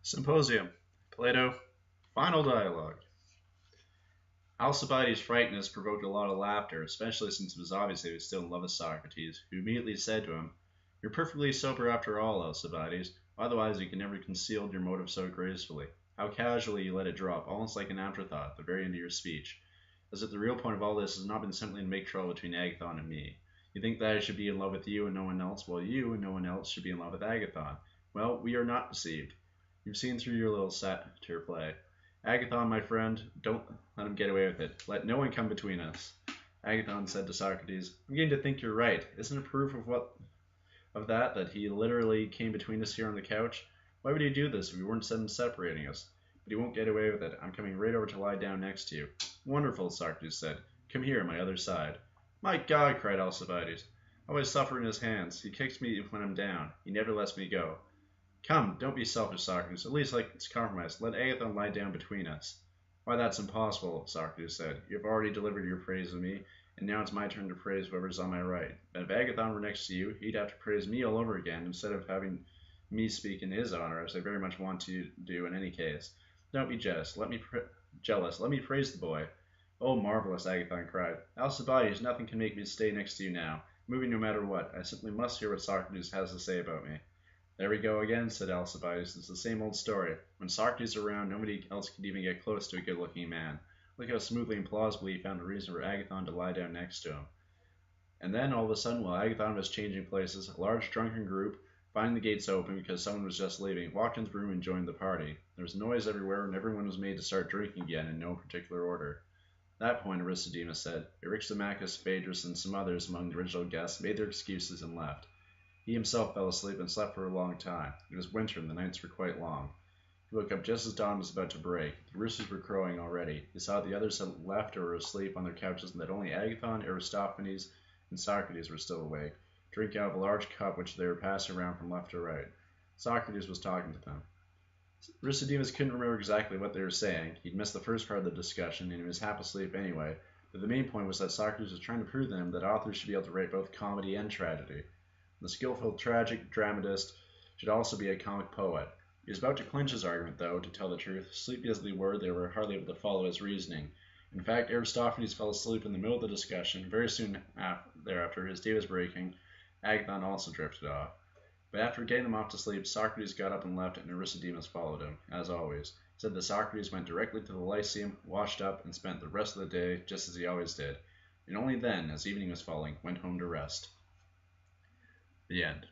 Symposium. Plato. Final dialogue. Alcibiades' frankness provoked a lot of laughter, especially since it was obvious that he was still in love with Socrates, who immediately said to him, "You're perfectly sober after all, Alcibiades. Otherwise you could never have concealed your motive so gracefully. How casually you let it drop, almost like an afterthought, at the very end of your speech. As if the real point of all this has not been simply to make trouble between Agathon and me. You think that I should be in love with you and no one else, while you and no one else should be in love with Agathon. Well, we are not deceived. You've seen through your little satire play. Agathon, my friend, don't let him get away with it. Let no one come between us." Agathon said to Socrates, "I'm beginning to think you're right. Isn't it proof of that he literally came between us here on the couch? Why would he do this if we weren't separating us? But he won't get away with it. I'm coming right over to lie down next to you." "Wonderful," Socrates said. "Come here on my other side." "My God!" cried Alcibiades. "I always suffer in his hands. He kicks me when I'm down. He never lets me go." "Come, don't be selfish, Socrates. At least let's compromise. Let Agathon lie down between us." "Why, that's impossible," Socrates said. "You have already delivered your praise of me, and now it's my turn to praise whoever's on my right. But if Agathon were next to you, he'd have to praise me all over again, instead of having me speak in his honor, as I very much want to do in any case. Don't be jealous. Let me praise the boy." "Oh, marvelous!" Agathon cried. "Alcibiades, nothing can make me stay next to you now. Moving no matter what. I simply must hear what Socrates has to say about me." "There we go again," said Alcibiades. "It's the same old story. When Socrates is around, nobody else could even get close to a good-looking man. Look how smoothly and plausibly he found a reason for Agathon to lie down next to him." And then, all of a sudden, while Agathon was changing places, a large drunken group, finding the gates open because someone was just leaving, walked into the room and joined the party. There was noise everywhere, and everyone was made to start drinking again in no particular order. At that point, Aristodemus said, Eryximachus, Phaedrus, and some others among the original guests made their excuses and left. He himself fell asleep and slept for a long time. It was winter and the nights were quite long. He woke up just as dawn was about to break. The roosters were crowing already. He saw that the others had left or were asleep on their couches, and that only Agathon, Aristophanes, and Socrates were still awake, drinking out of a large cup which they were passing around from left to right. Socrates was talking to them. Aristodemus couldn't remember exactly what they were saying. He'd missed the first part of the discussion, and he was half asleep anyway, but the main point was that Socrates was trying to prove to them that authors should be able to write both comedy and tragedy. The skillful tragic dramatist should also be a comic poet. He was about to clinch his argument, though, to tell the truth. Sleepy as they were hardly able to follow his reasoning. In fact, Aristophanes fell asleep in the middle of the discussion. Very soon thereafter, his day was breaking. Agathon also drifted off. But after getting them off to sleep, Socrates got up and left, and Aristodemus followed him, as always. He said that Socrates went directly to the Lyceum, washed up, and spent the rest of the day just as he always did, and only then, as evening was falling, went home to rest. The end.